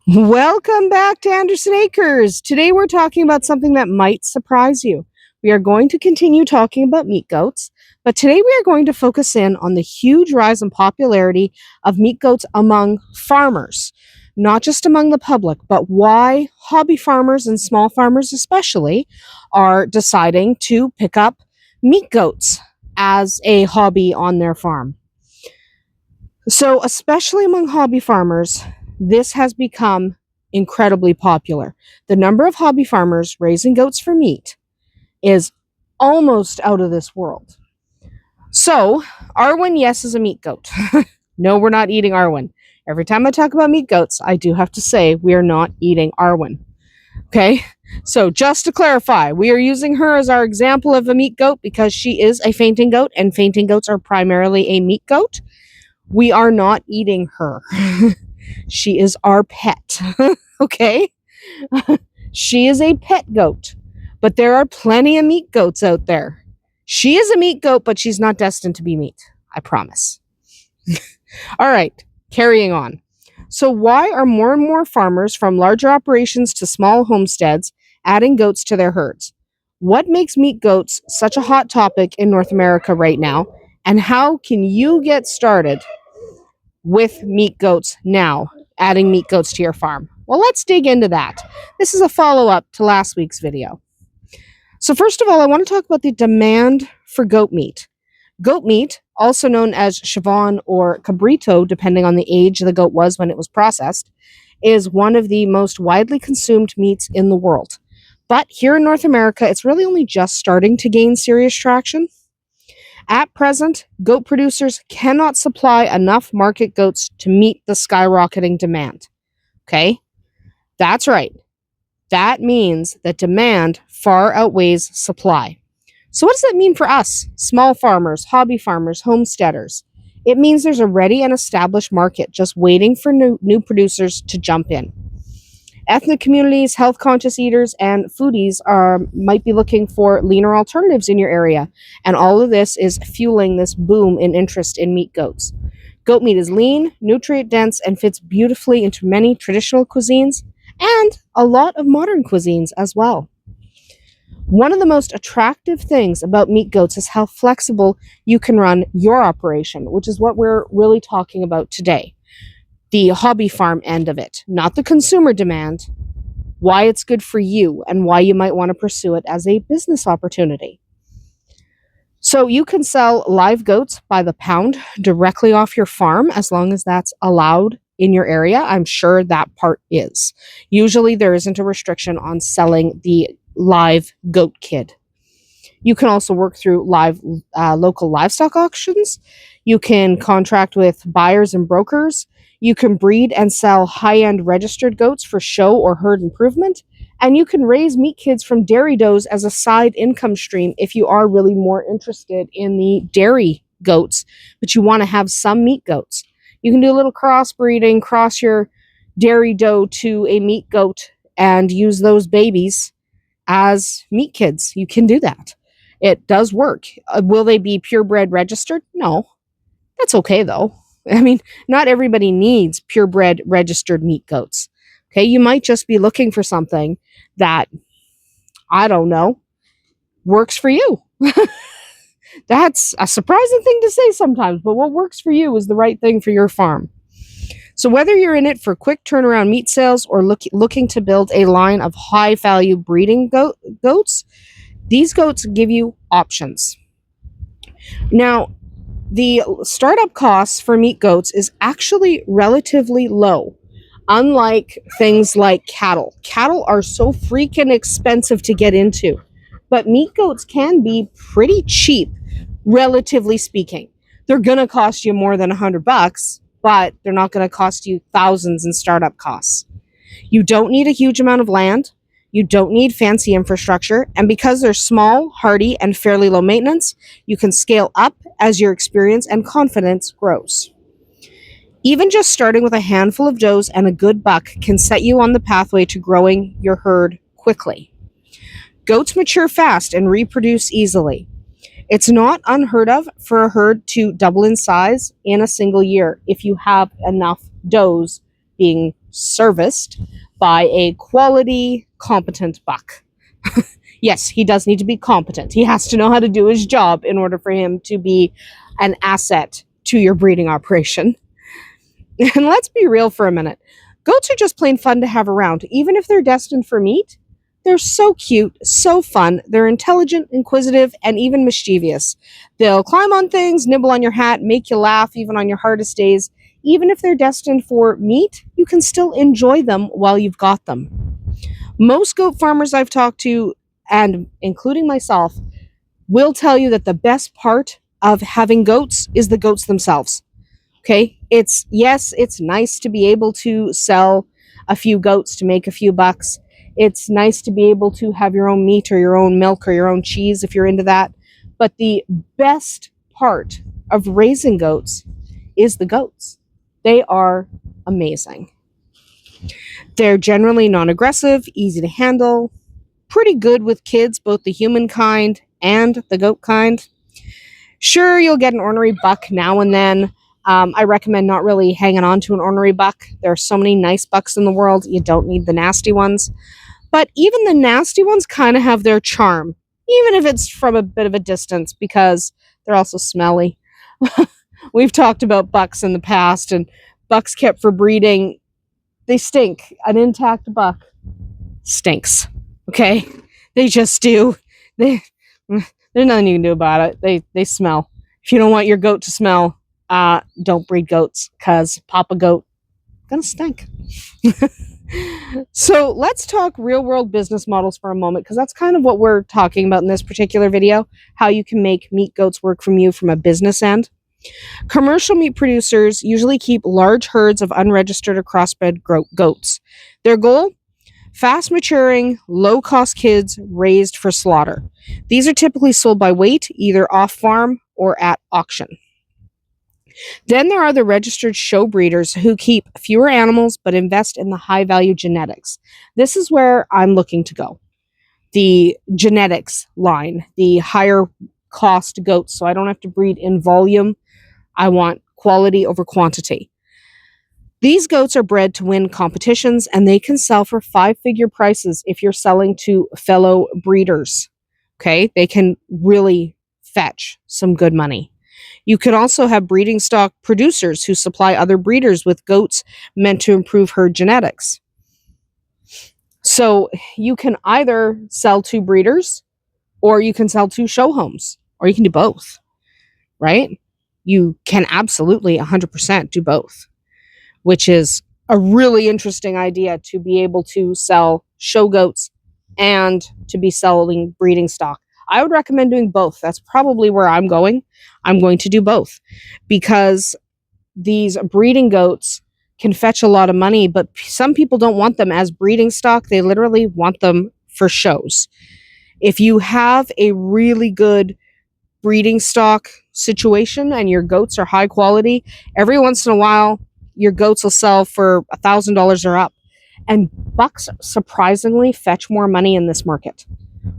Welcome back to Andersen Acres. Today we're talking about something that might surprise you. We are going to continue talking about meat goats, but today we are going to focus in on the huge rise in popularity of meat goats among farmers, not just among the public, but why hobby farmers and small farmers especially are deciding to pick up meat goats as a hobby on their farm. So, especially among hobby farmers, this has become incredibly popular. The number of hobby farmers raising goats for meat is almost out of this world. So, Arwen, yes, is a meat goat. No, we're not eating Arwen. Every time I talk about meat goats, I do have to say we are not eating Arwen. Okay? So, just to clarify, we are using her as our example of a meat goat because she is a fainting goat, and fainting goats are primarily a meat goat. We are not eating her. She is our pet. Okay? She is a pet goat. But there are plenty of meat goats out there. She is a meat goat, but she's not destined to be meat. I promise. All right, carrying on. So why are more and more farmers, from larger operations to small homesteads, adding goats to their herds? What makes meat goats such a hot topic in North America right now? And how can you get started with meat goats now, adding meat goats to your farm? Well, let's dig into that. This is a follow-up to last week's video. So first of all, I want to talk about the demand for goat meat. Goat meat, also known as chivan or cabrito, depending on the age the goat was when it was processed, is one of the most widely consumed meats in the world. But here in North America, it's really only just starting to gain serious traction. At present, goat producers cannot supply enough market goats to meet the skyrocketing demand. Okay? That's right. That means that demand far outweighs supply. So what does that mean for us, small farmers, hobby farmers, homesteaders? It means there's a ready and established market just waiting for new producers to jump in. Ethnic communities, health-conscious eaters, and foodies might be looking for leaner alternatives in your area, and all of this is fueling this boom in interest in meat goats. Goat meat is lean, nutrient-dense, and fits beautifully into many traditional cuisines and a lot of modern cuisines as well. One of the most attractive things about meat goats is how flexible you can run your operation, which is what we're really talking about today. The hobby farm end of it, not the consumer demand, why it's good for you and why you might want to pursue it as a business opportunity. So you can sell live goats by the pound directly off your farm as long as that's allowed in your area. I'm sure that part is. Usually there isn't a restriction on selling the live goat kid. You can also work through local livestock auctions. You can contract with buyers and brokers. You can breed and sell high-end registered goats for show or herd improvement. And you can raise meat kids from dairy does as a side income stream if you are really more interested in the dairy goats, but you want to have some meat goats. You can do a little crossbreeding, cross your dairy doe to a meat goat and use those babies as meat kids. You can do that. It does work. Will they be purebred registered? No. That's okay though. I mean, not everybody needs purebred registered meat goats. Okay, you might just be looking for something that, I don't know, works for you. That's a surprising thing to say sometimes, but what works for you is the right thing for your farm. So whether you're in it for quick turnaround meat sales or looking to build a line of high-value breeding goats, these goats give you options. Now, the startup costs for meat goats is actually relatively low, unlike things like cattle. Cattle are so freaking expensive to get into, but meat goats can be pretty cheap, relatively speaking. They're going to cost you more than $100, but they're not going to cost you thousands in startup costs. You don't need a huge amount of land. You don't need fancy infrastructure, and because they're small, hardy, and fairly low maintenance, you can scale up as your experience and confidence grows. Even just starting with a handful of does and a good buck can set you on the pathway to growing your herd quickly. Goats mature fast and reproduce easily. It's not unheard of for a herd to double in size in a single year if you have enough does being serviced by a quality, competent buck. Yes, he does need to be competent. He has to know how to do his job in order for him to be an asset to your breeding operation. And let's be real for a minute. Goats are just plain fun to have around. Even if they're destined for meat, they're so cute, so fun. They're intelligent, inquisitive, and even mischievous. They'll climb on things, nibble on your hat, make you laugh even on your hardest days. Even if they're destined for meat, you can still enjoy them while you've got them. Most goat farmers I've talked to, and including myself, will tell you that the best part of having goats is the goats themselves. Okay, it's nice to be able to sell a few goats to make a few bucks. It's nice to be able to have your own meat or your own milk or your own cheese if you're into that. But the best part of raising goats is the goats. They are amazing. They're generally non-aggressive, easy to handle, pretty good with kids, both the human kind and the goat kind. Sure, you'll get an ornery buck now and then. I recommend not really hanging on to an ornery buck. There are so many nice bucks in the world. You don't need the nasty ones. But even the nasty ones kind of have their charm, even if it's from a bit of a distance, because they're also smelly. We've talked about bucks in the past, and bucks kept for breeding, they stink. An intact buck stinks. Okay? They just do. There's nothing you can do about it. They smell. If you don't want your goat to smell, don't breed goats, because Papa Goat gonna stink. So let's talk real world business models for a moment, because that's kind of what we're talking about in this particular video, how you can make meat goats work from you from a business end. Commercial meat producers usually keep large herds of unregistered or crossbred goats. Their goal? Fast maturing, low cost kids raised for slaughter. These are typically sold by weight, either off farm or at auction. Then there are the registered show breeders who keep fewer animals but invest in the high value genetics. This is where I'm looking to go. The genetics line, the higher cost goats, so I don't have to breed in volume. I want quality over quantity. These goats are bred to win competitions, and they can sell for 5-figure prices if you're selling to fellow breeders. Okay, they can really fetch some good money. You could also have breeding stock producers who supply other breeders with goats meant to improve herd genetics. So you can either sell to breeders, or you can sell to show homes, or you can do both, right? You can absolutely 100% do both, which is a really interesting idea, to be able to sell show goats and to be selling breeding stock. I would recommend doing both. That's probably where I'm going. I'm going to do both, because these breeding goats can fetch a lot of money, but some people don't want them as breeding stock. They literally want them for shows. If you have a really good breeding stock situation and your goats are high quality, every once in a while, your goats will sell for $1,000 or up. And bucks surprisingly fetch more money in this market.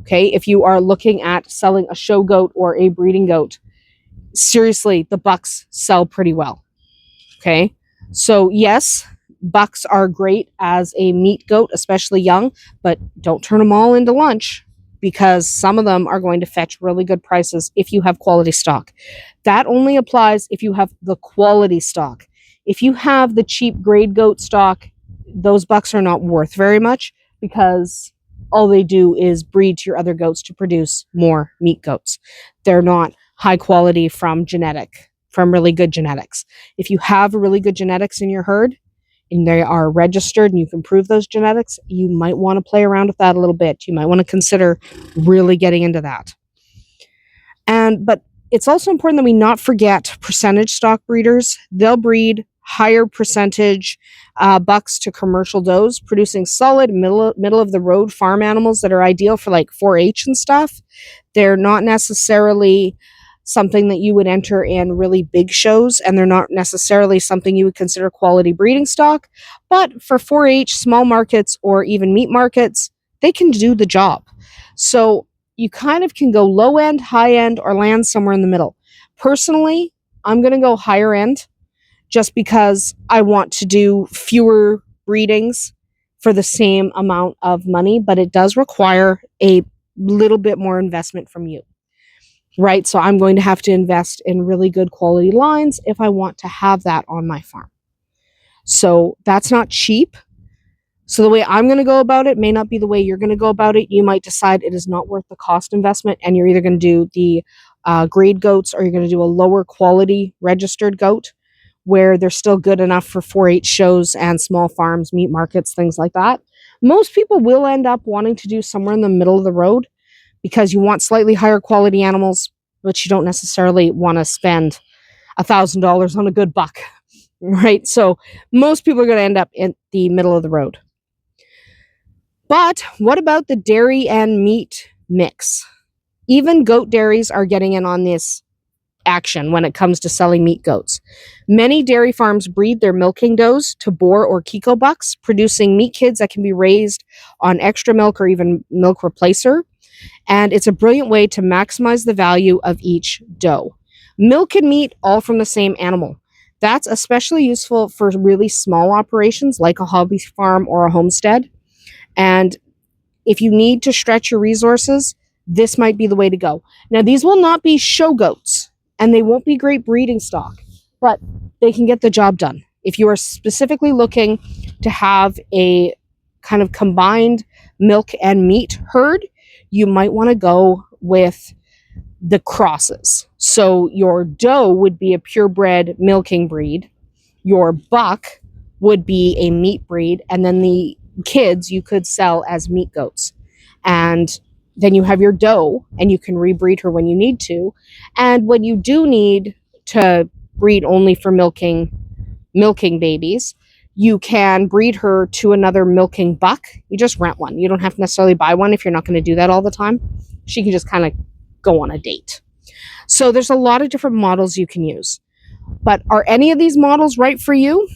Okay, if you are looking at selling a show goat or a breeding goat, seriously, the bucks sell pretty well. Okay, so yes, bucks are great as a meat goat, especially young, but don't turn them all into lunch, because some of them are going to fetch really good prices if you have quality stock. That only applies if you have the quality stock. If you have the cheap grade goat stock, those bucks are not worth very much, because all they do is breed to your other goats to produce more meat goats. They're not high quality from really good genetics. If you have really good genetics in your herd and they are registered and you can prove those genetics, you might want to play around with that a little bit. You might want to consider really getting into that. But it's also important that we not forget percentage stock breeders. They'll breed higher percentage bucks to commercial does, producing solid middle of the road farm animals that are ideal for like 4-H and stuff. They're not necessarily something that you would enter in really big shows, and they're not necessarily something you would consider quality breeding stock. But for 4-H, small markets, or even meat markets, they can do the job. So you kind of can go low end, high end, or land somewhere in the middle. Personally, I'm going to go higher end, just because I want to do fewer breedings for the same amount of money, but it does require a little bit more investment from you, right? So I'm going to have to invest in really good quality lines if I want to have that on my farm. So that's not cheap. So the way I'm going to go about it may not be the way you're going to go about it. You might decide it is not worth the cost investment, and you're either going to do the grade goats, or you're going to do a lower quality registered goat where they're still good enough for 4-H shows and small farms, meat markets, things like that. Most people will end up wanting to do somewhere in the middle of the road because you want slightly higher quality animals, but you don't necessarily want to spend $1,000 on a good buck, right? So most people are going to end up in the middle of the road. But what about the dairy and meat mix? Even goat dairies are getting in on this action when it comes to selling meat goats. Many dairy farms breed their milking does to boer or kiko bucks, producing meat kids that can be raised on extra milk or even milk replacer. And it's a brilliant way to maximize the value of each doe. Milk and meat, all from the same animal. That's especially useful for really small operations like a hobby farm or a homestead. And if you need to stretch your resources, this might be the way to go. Now, these will not be show goats, and they won't be great breeding stock, but they can get the job done. If you are specifically looking to have a kind of combined milk and meat herd, you might want to go with the crosses. So your doe would be a purebred milking breed, your buck would be a meat breed, and then the kids you could sell as meat goats. And then you have your doe, and you can rebreed her when you need to. And when you do need to breed only for milking babies, you can breed her to another milking buck. You just rent one. You don't have to necessarily buy one if you're not going to do that all the time. She can just kind of go on a date. So there's a lot of different models you can use. But are any of these models right for you?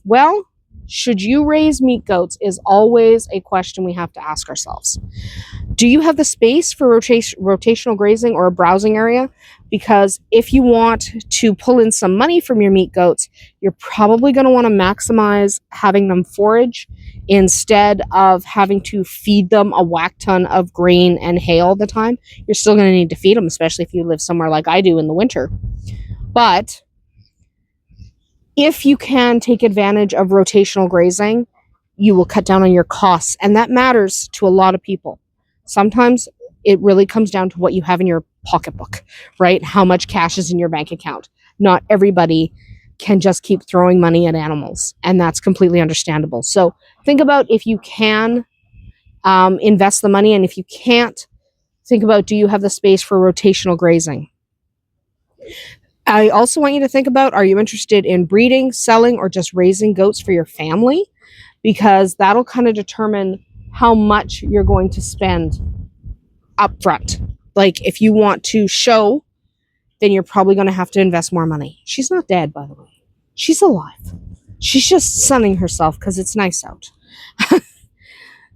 Well, should you raise meat goats is always a question we have to ask ourselves. Do you have the space for rotational grazing or a browsing area? Because if you want to pull in some money from your meat goats, you're probably going to want to maximize having them forage instead of having to feed them a whack ton of grain and hay all the time. You're still going to need to feed them, especially if you live somewhere like I do in the winter. But if you can take advantage of rotational grazing, you will cut down on your costs. And that matters to a lot of people. Sometimes it really comes down to what you have in your pocketbook, right? How much cash is in your bank account. Not everybody can just keep throwing money at animals, and that's completely understandable. So think about if you can invest the money, and if you can't, think about, do you have the space for rotational grazing? I also want you to think about, are you interested in breeding, selling, or just raising goats for your family? Because that'll kind of determine how much you're going to spend up front. Like if you want to show, then you're probably going to have to invest more money. She's not dead, by the way. She's alive. She's just sunning herself because it's nice out.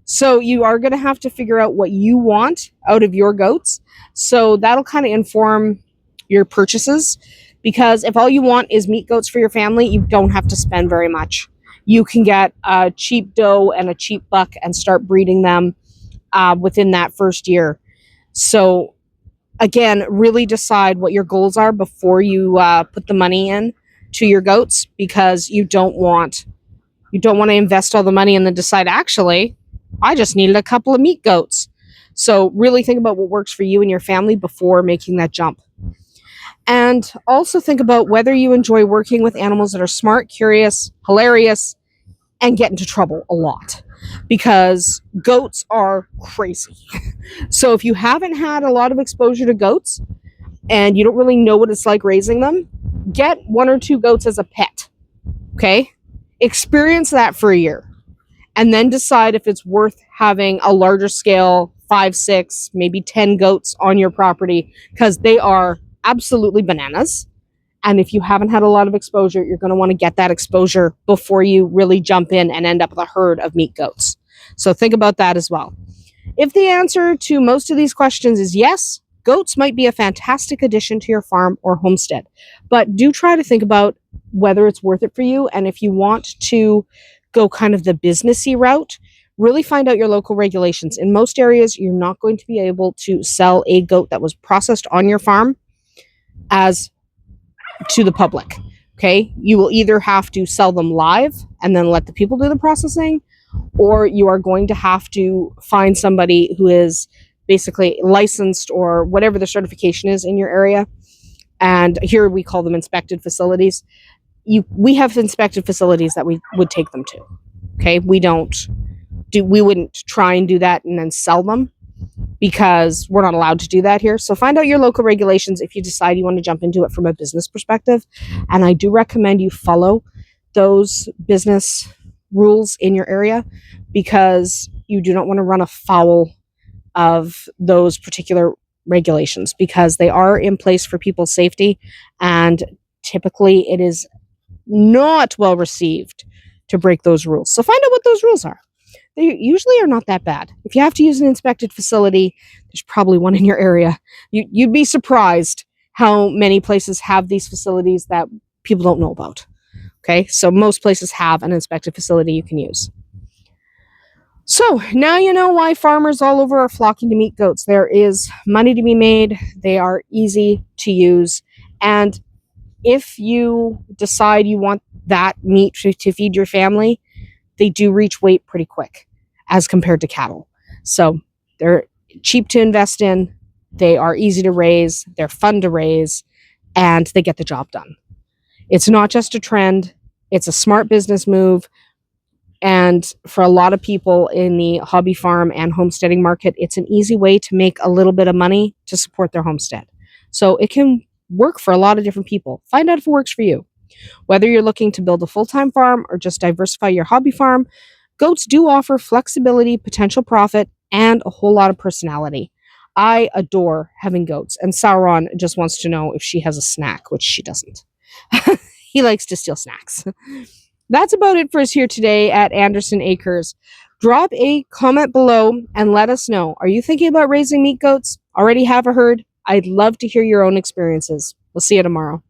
So you are going to have to figure out what you want out of your goats. So that'll kind of inform your purchases, because if all you want is meat goats for your family, you don't have to spend very much. You can get a cheap doe and a cheap buck and start breeding them within that first year. So again, really decide what your goals are before you put the money in to your goats, because you don't want to invest all the money and then decide, actually, I just needed a couple of meat goats. So really think about what works for you and your family before making that jump. And also think about whether you enjoy working with animals that are smart, curious, hilarious, and get into trouble a lot, because goats are crazy. So if you haven't had a lot of exposure to goats and you don't really know what it's like raising them, get 1 or 2 goats as a pet. Okay? Experience that for a year, and then decide if it's worth having a larger scale 5, 6, maybe 10 goats on your property, because they are absolutely bananas. And if you haven't had a lot of exposure, you're going to want to get that exposure before you really jump in and end up with a herd of meat goats. So think about that as well. If the answer to most of these questions is yes, Goats might be a fantastic addition to your farm or homestead, but do try to think about whether it's worth it for you. And if you want to go kind of the businessy route, really find out your local regulations. In most areas, you're not going to be able to sell a goat that was processed on your farm as to the public. Okay, you will either have to sell them live and then let the people do the processing, or you are going to have to find somebody who is basically licensed or whatever the certification is in your area. And here we call them inspected facilities. We have inspected facilities that we would take them to. Okay, we wouldn't try and do that and then sell them, because we're not allowed to do that here. So find out your local regulations if you decide you want to jump into it from a business perspective. And I do recommend you follow those business rules in your area, because you do not want to run afoul of those particular regulations, because they are in place for people's safety, and typically it is not well received to break those rules. So find out what those rules are. They usually are not that bad. If you have to use an inspected facility, there's probably one in your area. You'd be surprised how many places have these facilities that people don't know about. Okay, so most places have an inspected facility you can use. So now you know why farmers all over are flocking to meat goats. There is money to be made. They are easy to use. And if you decide you want that meat to feed your family, they do reach weight pretty quick as compared to cattle. So they're cheap to invest in, they are easy to raise, they're fun to raise, and they get the job done. It's not just a trend, it's a smart business move. And for a lot of people in the hobby farm and homesteading market, it's an easy way to make a little bit of money to support their homestead. So it can work for a lot of different people. Find out if it works for you. Whether you're looking to build a full-time farm or just diversify your hobby farm, goats do offer flexibility, potential profit, and a whole lot of personality. I adore having goats, and Sauron just wants to know if she has a snack, which she doesn't. He likes to steal snacks. That's about it for us here today at Andersen Acres. Drop a comment below and let us know. Are you thinking about raising meat goats? Already have a herd? I'd love to hear your own experiences. We'll see you tomorrow.